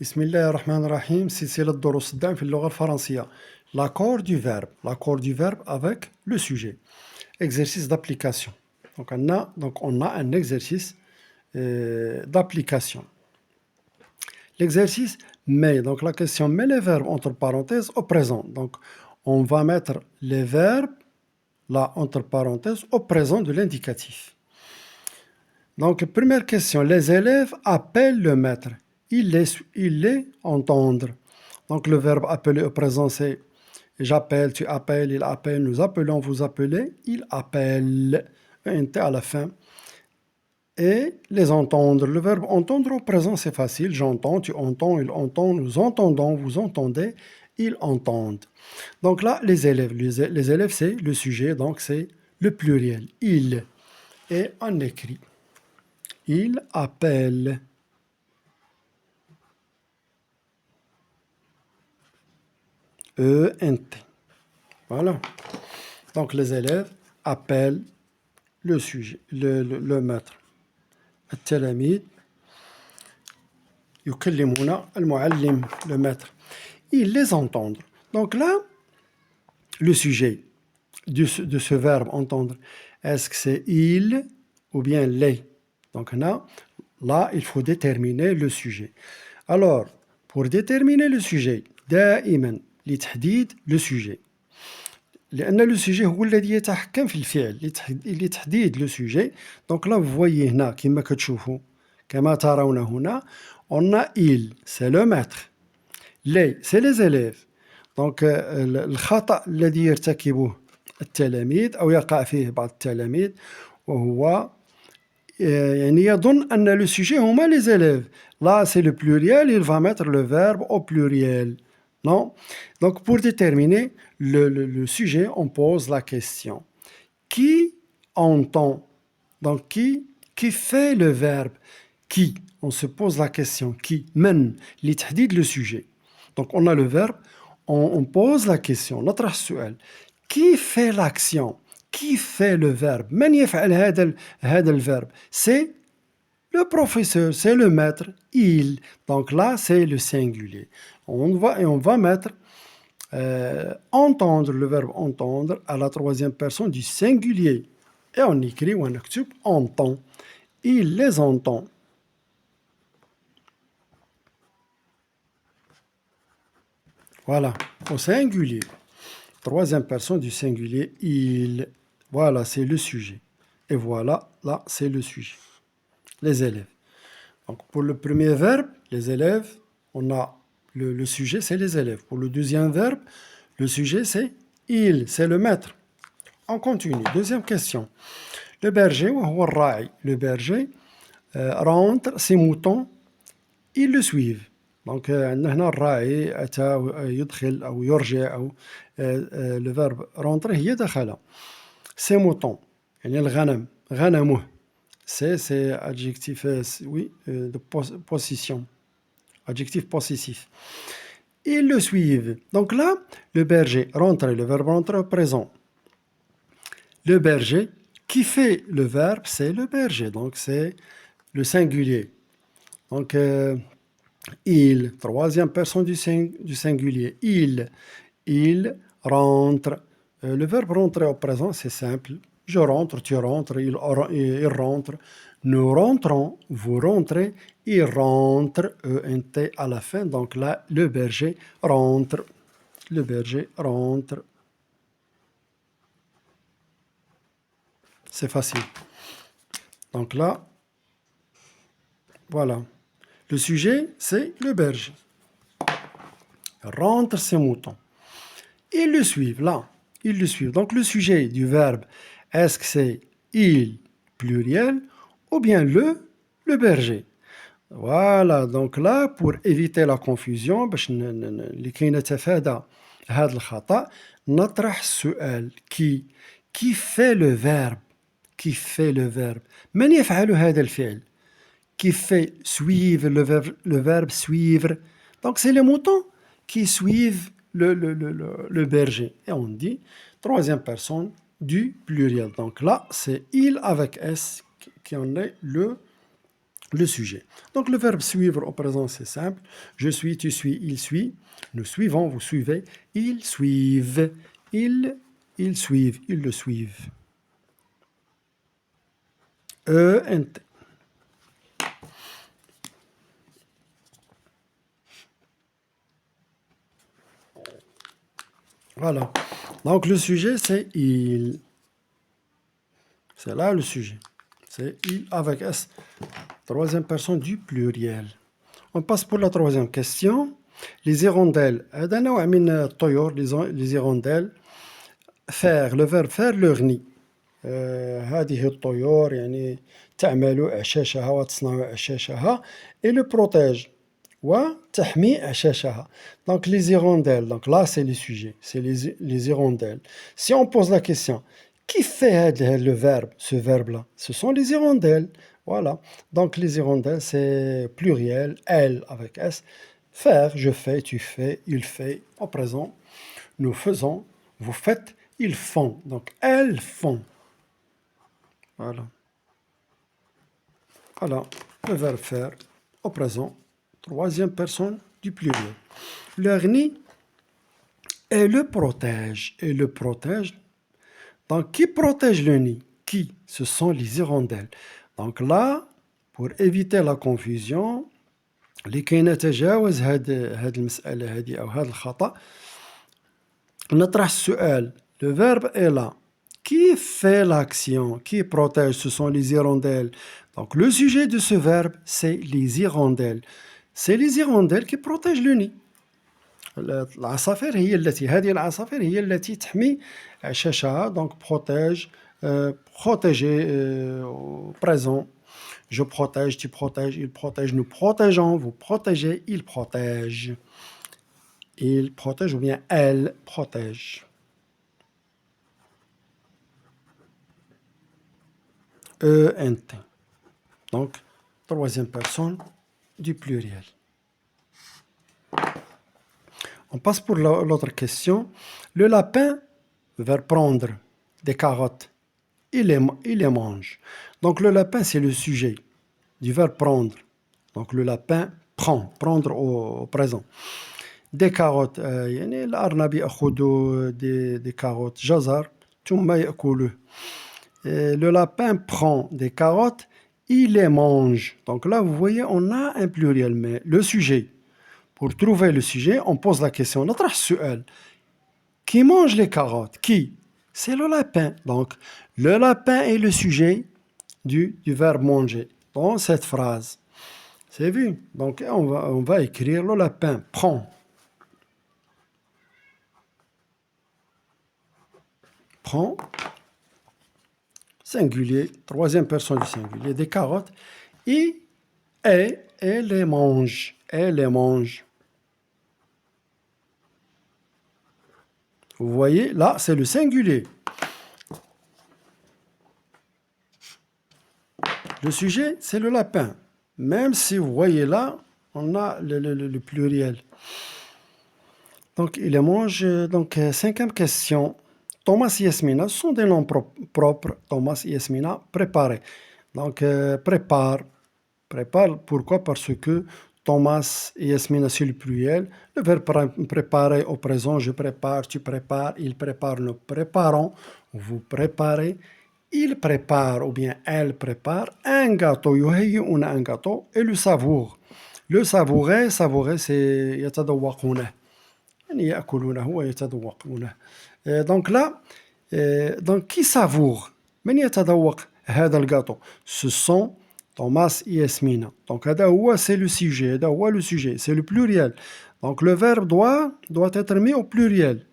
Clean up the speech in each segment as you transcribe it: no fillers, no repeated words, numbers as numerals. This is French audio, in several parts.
بسم الله الرحمن الرحيم سلسلة دروس الدعم في اللغة الفرنسية. L'accord du verbe avec le sujet. Exercice d'application. Donc on a un exercice d'application. L'exercice met, donc la question met les verbes entre parenthèses au présent. Donc on va mettre les verbes là entre parenthèses au présent de l'indicatif. Donc première question, les élèves appellent le maître. Ils les entendent. Donc le verbe appeler au présent c'est j'appelle, tu appelles, il appelle, nous appelons, vous appelez, il appelle, un T à la fin. Et les entendre, le verbe entendre au présent c'est facile, j'entends, tu entends, il entend, nous entendons, vous entendez, ils entendent. Donc là, les élèves c'est le sujet, donc c'est le pluriel, il. Et on écrit, il appelle. E-N-T. Voilà. Donc les élèves appellent le sujet, le maître. التلاميذ يكلمون المعلم, le maître. Ils les entendent. Donc là, le sujet de ce verbe entendre, est-ce que c'est il ou bien les? Donc là, il faut déterminer le sujet. Alors, pour déterminer le sujet, دائما لتحديد le sujet. لأن le sujet هو الذي يتحكم في الفعل لتحديد le sujet. Donc là, vous voyez هنا كما كتشوفوا كما ترون هنا on a il, c'est le maître. Les, c'est les élèves. Donc الخطأ الذي يرتكبه التلاميذ أو يقع فيه بعض التلاميذ وهو يعني يظن أن le sujet هما les élèves. Là, c'est le pluriel, il va mettre le verbe au pluriel. Non? Donc, pour déterminer le sujet, on pose la question. Qui entend? Donc, qui fait le verbe? Qui? On se pose la question. Qui? Men. لتحديد le sujet. Donc, on a le verbe, on pose la question. نطرح السؤال. Qui fait l'action? Qui fait le verbe? من يفعل هذا الverbe? C'est le professeur, c'est le maître, il. Donc là, c'est le singulier. On va mettre entendre, le verbe entendre, à la troisième personne du singulier. Et on écrit, on écrit entend. Il les entend. Voilà, au singulier. Troisième personne du singulier, il. Voilà, c'est le sujet. Et voilà, là, c'est le sujet. Les élèves. Donc pour le premier verbe, les élèves, on a le sujet, c'est les élèves. Pour le deuxième verbe, le sujet, c'est il, c'est le maître. On continue. Deuxième question. Le berger, le berger rentre ses moutons, ils le suivent. Donc هنا الراعي أتى يدخل أو يرجع أو le verbe rentrer هي دخل. Ses moutons, يعني الغنم, غنمه. C'est adjectif, oui, de possession. Adjectif possessif. Ils le suivent. Donc là, le berger, rentrer, le verbe rentrer au présent. Le berger, qui fait le verbe, c'est le berger. Donc c'est le singulier. Donc il, troisième personne du singulier. Il rentre. Le verbe rentrer au présent, c'est simple. Je rentre, tu rentres, il rentre. Nous rentrons, vous rentrez, il rentre, E-N-T à la fin. Donc là, le berger rentre. Le berger rentre. C'est facile. Donc là, voilà. Le sujet, c'est le berger. Rentre ses moutons. Ils le suivent, là. Ils le suivent. Donc le sujet du verbe, est-ce que c'est il, pluriel, ou bien le berger? Voilà, donc là, pour éviter la confusion, باش لكي نتفادى هذا الخطأ, نطرح السؤال qui fait le verbe? Qui fait le verbe? من يفعل هذا الفعل? Qui fait suivre, le verbe suivre? Donc c'est les moutons qui suivent le berger. Et on dit troisième personne du pluriel. Donc là, c'est il avec S qui en est le le sujet. Donc le verbe suivre au présent, c'est simple. Je suis, tu suis, il suit. Nous suivons, vous suivez. Ils suivent. Ils suivent, ils le suivent. ENT. Voilà. Donc le sujet, c'est il. C'est là le sujet. C'est il avec S. Troisième personne du pluriel. On passe pour la troisième question. Les hirondelles. هذا نوع من الطيور les hirondelles. faire le verbe faire leur nid. هذه الطيور يعني تعمل أعشاشها وتصنع أعشاشها et le protège وتحمي أعشاشها. Donc les hirondelles, donc là c'est le sujet, c'est les hirondelles. Si on pose la question, qui fait le verbe, ce verbe-là? Ce sont les hirondelles. Voilà. Donc les hirondelles c'est pluriel, elles avec S. Faire, je fais, tu fais, il fait. Au présent, nous faisons, vous faites, ils font. Donc elles font. Voilà. Voilà, le verbe faire au présent, troisième personne du pluriel. Leur nid et le protège. Et le protège. Donc, qui protège le nid? Qui? Ce sont les hirondelles. Donc là, pour éviter la confusion, لكي نتجاوز هذه المسألة هذه أو هذا الخطأ نطرح السؤال. Le verbe est là. Qui fait l'action? Qui protège? Ce sont les hirondelles. Donc le sujet de ce verbe, c'est les hirondelles. C'est les hirondelles qui protègent le nid. العصافير هي التي هذه العصافير هي التي تحمي عشاشها. Donc protège, protéger, présent. Je protège, tu protèges, il protège, nous protégeons, vous protégez, il protège. Il protège ou bien elle protège. ENT. Donc, troisième personne du pluriel. On passe pour l'autre question. Le lapin va prendre des carottes. Il les mange. Donc, le lapin, c'est le sujet du verbe prendre. Donc, le lapin prend, prendre au présent. Des carottes. يعني الأرنب يأخذ des carottes. جزر ثم يأكله. Le lapin prend des carottes, il les mange. Donc là, vous voyez, on a un pluriel, mais le sujet. Pour trouver le sujet, on pose la question. نطرح السؤال. Qui mange les carottes? Qui? C'est le lapin. Donc, le lapin est le sujet du verbe manger dans cette phrase. C'est vu? Donc, on va écrire le lapin prend. Prend. Singulier, troisième personne du singulier, des carottes, et les mange. Elle les mange. Vous voyez, là, c'est le singulier. Le sujet, c'est le lapin. Même si vous voyez là, on a le pluriel. Donc, il les mange. Donc, cinquième question. Thomas et Yasmina sont des noms propres. Thomas et Yasmina, préparer. Donc, prépare. Prépare, pourquoi? Parce que Thomas et Yasmina, c'est le pluriel. Le verbe préparer au présent, je prépare, tu prépares, il prépare, nous préparons, vous préparez, il prépare ou bien elle prépare un gâteau, يهيئون un gâteau, et le savoure. Le savourer, c'est يتذوقونه. يعني يأكلونه ويتذوقونه. Donc là, donc qui savoure? من يتذوق هذا الgâteau? Ce sont Thomas et Yasmina. Donc, c'est le sujet. Le sujet, c'est le pluriel. Donc, le verbe doit être mis au pluriel.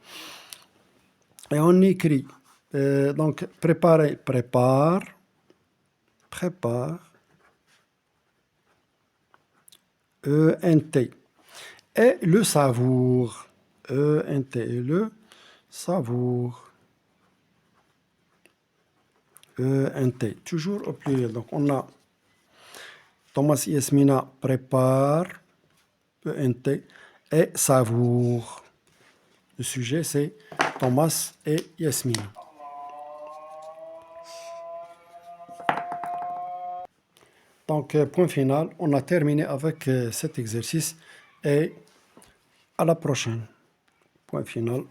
Et on écrit. Donc, préparer, prépare. Prépare. ENT. Et le savoure. ENT et le savoure. ENT. Toujours au pluriel. Donc, on a Thomas et Yasmina prépare, ENT, et savoure. Le sujet, c'est Thomas et Yasmina. Donc, point final, on a terminé avec cet exercice et à la prochaine. Point final.